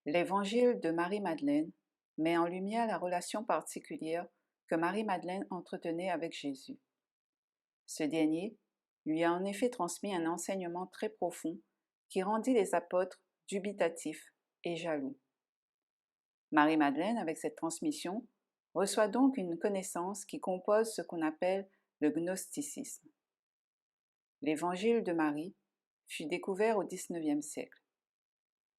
L'Évangile de Marie-Madeleine met en lumière la relation particulière que Marie-Madeleine entretenait avec Jésus. Ce dernier lui a en effet transmis un enseignement très profond qui rendit les apôtres dubitatifs et jaloux. Marie-Madeleine, avec cette transmission, reçoit donc une connaissance qui compose ce qu'on appelle le gnosticisme. L'Évangile de Marie fut découvert au XIXe siècle.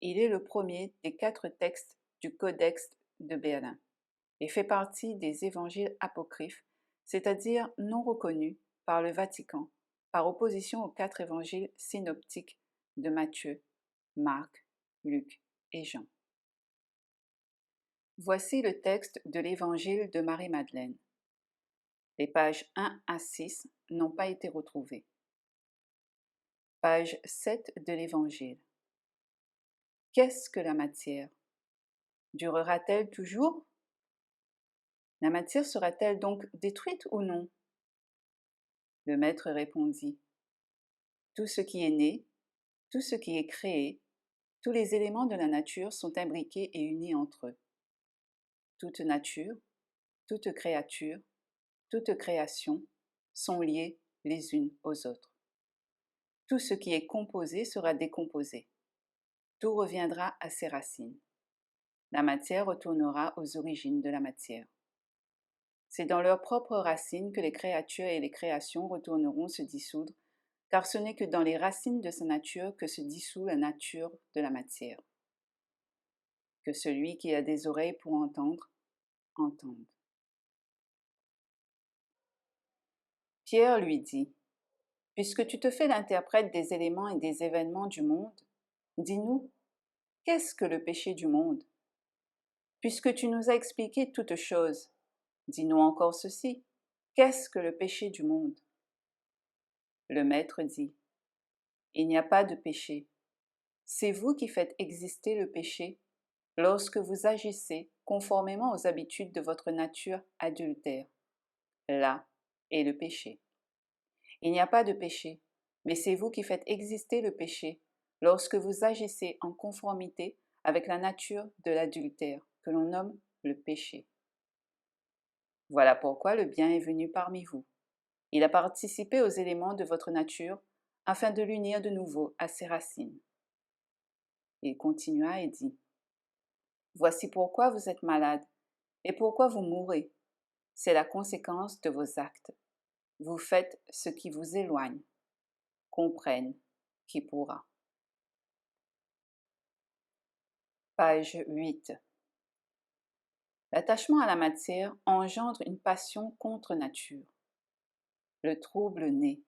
Il est le premier des 4 textes du Codex de Berlin et fait partie des évangiles apocryphes, c'est-à-dire non reconnus par le Vatican, par opposition aux 4 évangiles synoptiques de Matthieu, Marc, Luc et Jean. Voici le texte de l'Évangile de Marie-Madeleine. Les pages 1 à 6 n'ont pas été retrouvées. Page 7 de l'Évangile. Qu'est-ce que la matière? Durera-t-elle toujours? La matière sera-t-elle donc détruite ou non? Le maître répondit, tout ce qui est né, tout ce qui est créé, tous les éléments de la nature sont imbriqués et unis entre eux. Toute nature, toute créature, toute création sont liées les unes aux autres. Tout ce qui est composé sera décomposé. Tout reviendra à ses racines. La matière retournera aux origines de la matière. C'est dans leurs propres racines que les créatures et les créations retourneront se dissoudre, car ce n'est que dans les racines de sa nature que se dissout la nature de la matière. Que celui qui a des oreilles pour entendre, entende. Pierre lui dit, « Puisque tu te fais l'interprète des éléments et des événements du monde, dis-nous, qu'est-ce que le péché du monde? Puisque tu nous as expliqué toutes choses, dis-nous encore ceci, qu'est-ce que le péché du monde? » Le maître dit, « Il n'y a pas de péché. C'est vous qui faites exister le péché lorsque vous agissez conformément aux habitudes de votre nature adultère. Là est le péché. Il n'y a pas de péché, mais c'est vous qui faites exister le péché lorsque vous agissez en conformité avec la nature de l'adultère, que l'on nomme le péché. Voilà pourquoi le bien est venu parmi vous. Il a participé aux éléments de votre nature afin de l'unir de nouveau à ses racines. Il continua et dit, « Voici pourquoi vous êtes malade et pourquoi vous mourrez. C'est la conséquence de vos actes. Vous faites ce qui vous éloigne. Comprenne qui pourra. » Page 8. L'attachement à la matière engendre une passion contre nature. Le trouble naît.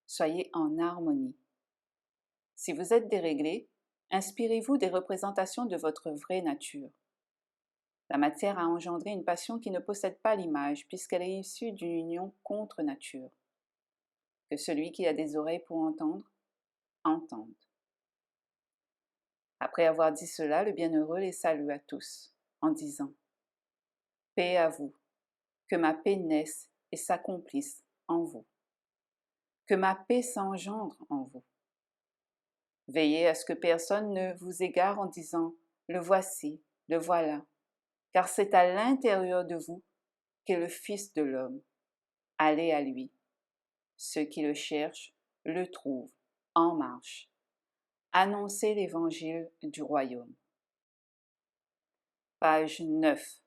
Soyez en harmonie. Si vous êtes déréglé, inspirez-vous des représentations de votre vraie nature. La matière a engendré une passion qui ne possède pas l'image, puisqu'elle est issue d'une union contre nature. Que celui qui a des oreilles pour entendre, entende. Après avoir dit cela, le bienheureux les salua tous, en disant, « Paix à vous, que ma paix naisse et s'accomplisse en vous. Que ma paix s'engendre en vous. Veillez à ce que personne ne vous égare en disant « le voici, le voilà », car c'est à l'intérieur de vous qu'est le Fils de l'homme. Allez à lui. Ceux qui le cherchent le trouvent en marche. Annoncez l'évangile du royaume. Page 9.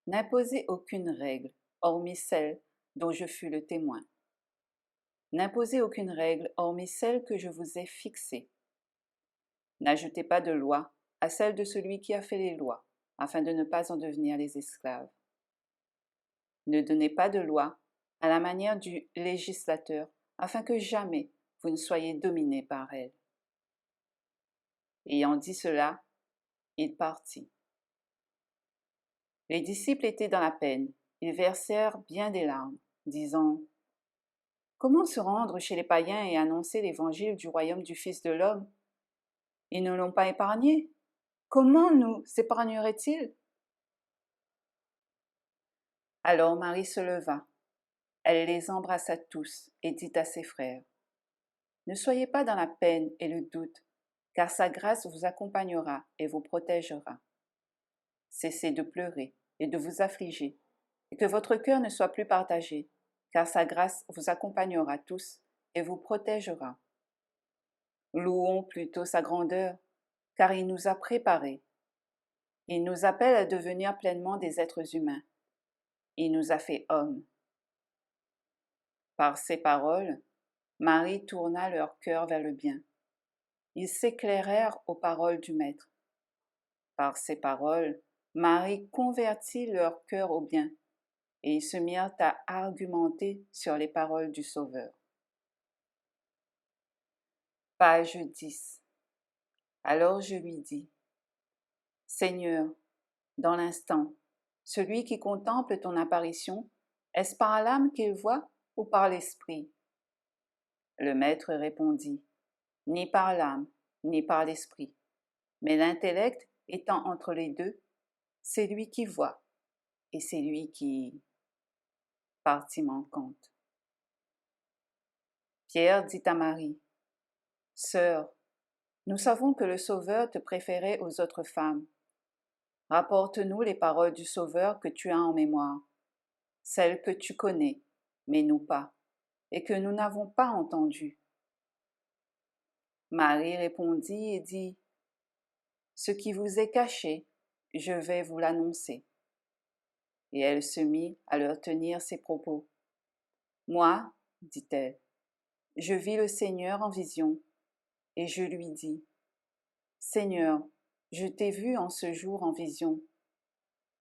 N'imposez aucune règle, hormis celle dont je fus le témoin. N'imposez aucune règle, hormis celle que je vous ai fixée. N'ajoutez pas de loi à celle de celui qui a fait les lois, afin de ne pas en devenir les esclaves. Ne donnez pas de loi à la manière du législateur, afin que jamais vous ne soyez dominés par elle. Ayant dit cela, il partit. Les disciples étaient dans la peine, ils versèrent bien des larmes, disant « Comment se rendre chez les païens et annoncer l'évangile du royaume du Fils de l'homme? Ils ne l'ont pas épargné. Comment nous épargnerait-il » Alors Marie se leva, elle les embrassa tous et dit à ses frères, « Ne soyez pas dans la peine et le doute, car sa grâce vous accompagnera et vous protégera. Cessez de pleurer et de vous affliger, et que votre cœur ne soit plus partagé, car sa grâce vous accompagnera tous et vous protégera. Louons plutôt sa grandeur, car il nous a préparés. Il nous appelle à devenir pleinement des êtres humains. Il nous a fait hommes. Par ces paroles, Marie tourna leur cœur vers le bien. Ils s'éclairèrent aux paroles du Maître. Par ces paroles, Marie convertit leur cœur au bien, et ils se mirent à argumenter sur les paroles du Sauveur. Page 10. Alors je lui dis, Seigneur, dans l'instant, celui qui contemple ton apparition, est-ce par l'âme qu'il voit ou par l'esprit? Le Maître répondit, ni par l'âme, ni par l'esprit, mais l'intellect étant entre les deux, c'est lui qui voit, et c'est lui qui... Partie manquante. Pierre dit à Marie, Sœur, nous savons que le Sauveur te préférait aux autres femmes. Rapporte-nous les paroles du Sauveur que tu as en mémoire, celles que tu connais, mais nous pas, et que nous n'avons pas entendues. Marie répondit et dit, Ce qui vous est caché, je vais vous l'annoncer. Et elle se mit à leur tenir ces propos. Moi, dit-elle, je vis le Seigneur en vision, et je lui dis, Seigneur, je t'ai vu en ce jour en vision.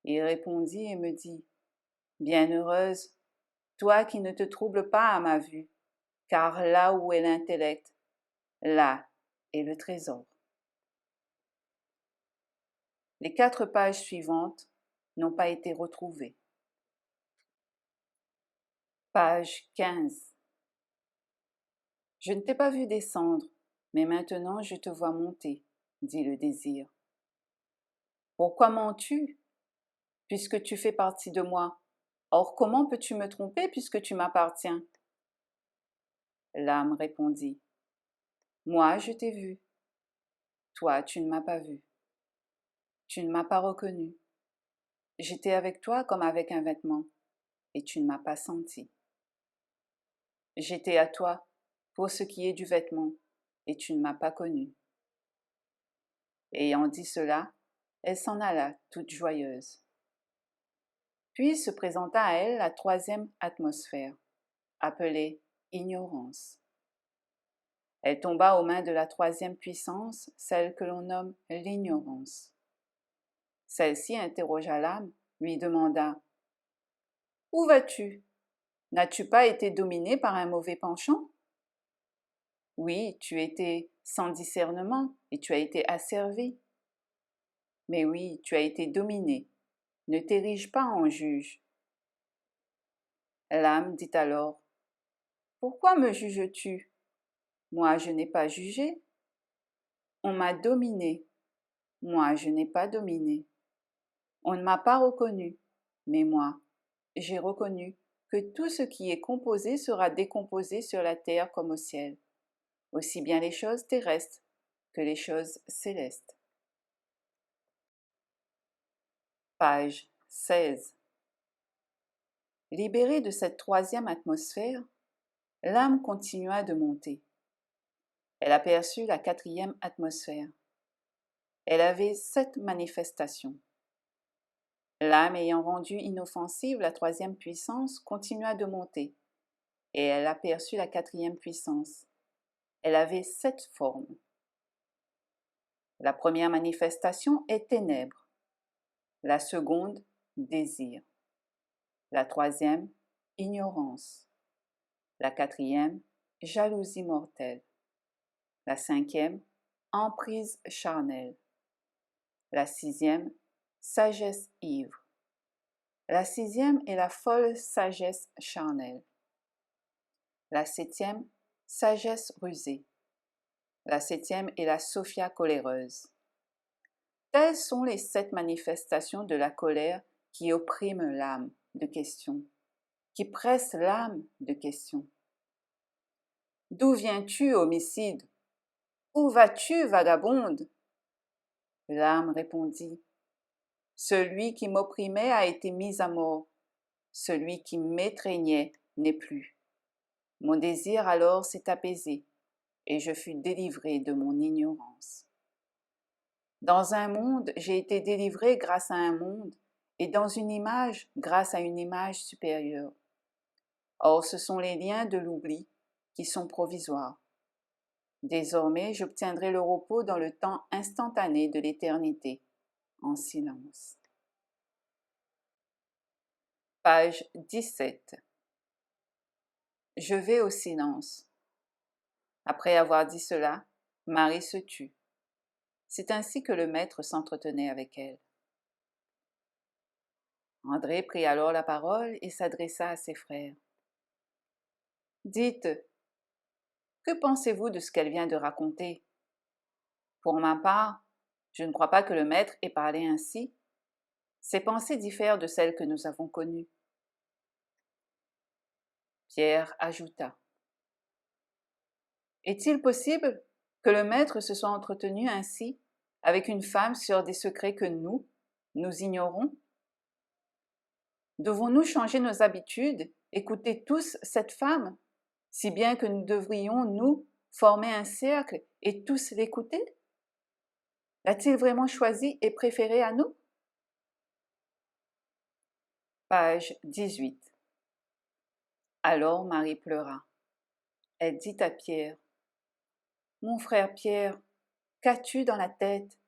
Il répondit et me dit, Bienheureuse, toi qui ne te troubles pas à ma vue, car là où est l'intellect, là est le trésor. Les 4 pages suivantes n'ont pas été retrouvées. Page 15. Je ne t'ai pas vu descendre, mais maintenant je te vois monter, dit le désir. Pourquoi mens-tu, puisque tu fais partie de moi? Or comment peux-tu me tromper puisque tu m'appartiens? L'âme répondit, Moi je t'ai vu, toi tu ne m'as pas vu, tu ne m'as pas reconnu. J'étais avec toi comme avec un vêtement, et tu ne m'as pas senti. J'étais à toi pour ce qui est du vêtement, et tu ne m'as pas connu. Ayant dit cela, elle s'en alla toute joyeuse. Puis se présenta à elle la 3e atmosphère, appelée ignorance. Elle tomba aux mains de la 3e puissance, celle que l'on nomme l'ignorance. Celle-ci interrogea l'âme, lui demanda « Où vas-tu? N'as-tu pas été dominé par un mauvais penchant? Oui, tu étais sans discernement et tu as été asservi. Mais oui, tu as été dominé. Ne t'érige pas en juge. » L'âme dit alors « Pourquoi me juges-tu? Moi, je n'ai pas jugé. On m'a dominé. Moi, je n'ai pas dominé. On ne m'a pas reconnu. Mais moi, j'ai reconnu que tout ce qui est composé sera décomposé sur la terre comme au ciel, aussi bien les choses terrestres que les choses célestes. Page 16. Libérée de cette 3e atmosphère, l'âme continua de monter. Elle aperçut la 4e atmosphère. Elle avait 7 manifestations. L'âme ayant rendu inoffensive la 3e puissance continua de monter, et elle aperçut la 4e puissance. Elle avait 7 formes. La première manifestation est ténèbres, la seconde, désir, la 3e, ignorance, la 4e, jalousie mortelle, la 5e, emprise charnelle, la 6e, sagesse ivre, la 6e est la folle sagesse charnelle, la 7e, sagesse rusée, la 7e est la sophia coléreuse. Telles sont les 7 manifestations de la colère qui oppriment l'âme de questions, qui pressent l'âme de questions. D'où viens-tu, homicide? Où vas-tu, vagabonde? L'âme répondit, celui qui m'opprimait a été mis à mort, celui qui m'étreignait n'est plus. Mon désir alors s'est apaisé, et je fus délivré de mon ignorance. Dans un monde, j'ai été délivré grâce à un monde, et dans une image grâce à une image supérieure. Or, ce sont les liens de l'oubli qui sont provisoires. Désormais, j'obtiendrai le repos dans le temps instantané de l'éternité, en silence. Page 17. Je vais au silence. Après avoir dit cela, Marie se tut. C'est ainsi que le maître s'entretenait avec elle. André prit alors la parole et s'adressa à ses frères. Dites, que pensez-vous de ce qu'elle vient de raconter? Pour ma part, je ne crois pas que le maître ait parlé ainsi. Ses pensées diffèrent de celles que nous avons connues. Pierre ajouta. Est-il possible que le maître se soit entretenu ainsi avec une femme sur des secrets que nous ignorons? Devons-nous changer nos habitudes, écouter tous cette femme, si bien que nous devrions, nous, former un cercle et tous l'écouter? L'a-t-il vraiment choisi et préféré à nous? Page 18. Alors Marie pleura. Elle dit à Pierre, « Mon frère Pierre, qu'as-tu dans la tête?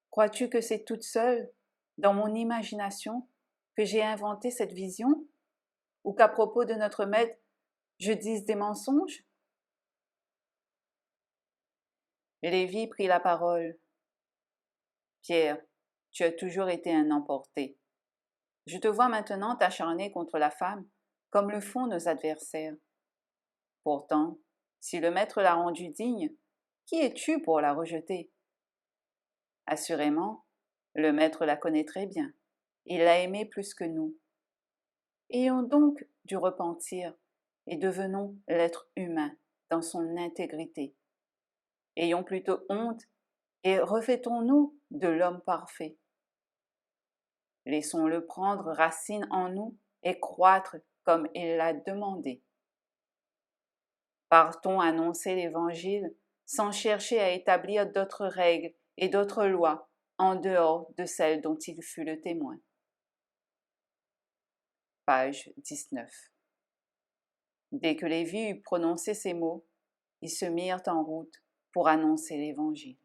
Crois-tu que c'est toute seule, dans mon imagination, que j'ai inventé cette vision? Ou qu'à propos de notre maître, je dise des mensonges? » Lévi prit la parole. « Pierre, tu as toujours été un emporté. Je te vois maintenant t'acharner contre la femme, comme le font nos adversaires. Pourtant, si le maître l'a rendue digne, qui es-tu pour la rejeter? Assurément, le maître la connaît très bien. Il l'a aimée plus que nous. Ayons donc du repentir et devenons l'être humain dans son intégrité. Ayons plutôt honte et revêtons-nous de l'homme parfait. Laissons-le prendre racine en nous et croître comme il l'a demandé. Partons annoncer l'Évangile sans chercher à établir d'autres règles et d'autres lois en dehors de celles dont il fut le témoin. Page 19. Dès que Lévi eut prononcé ces mots, ils se mirent en route pour annoncer l'Évangile.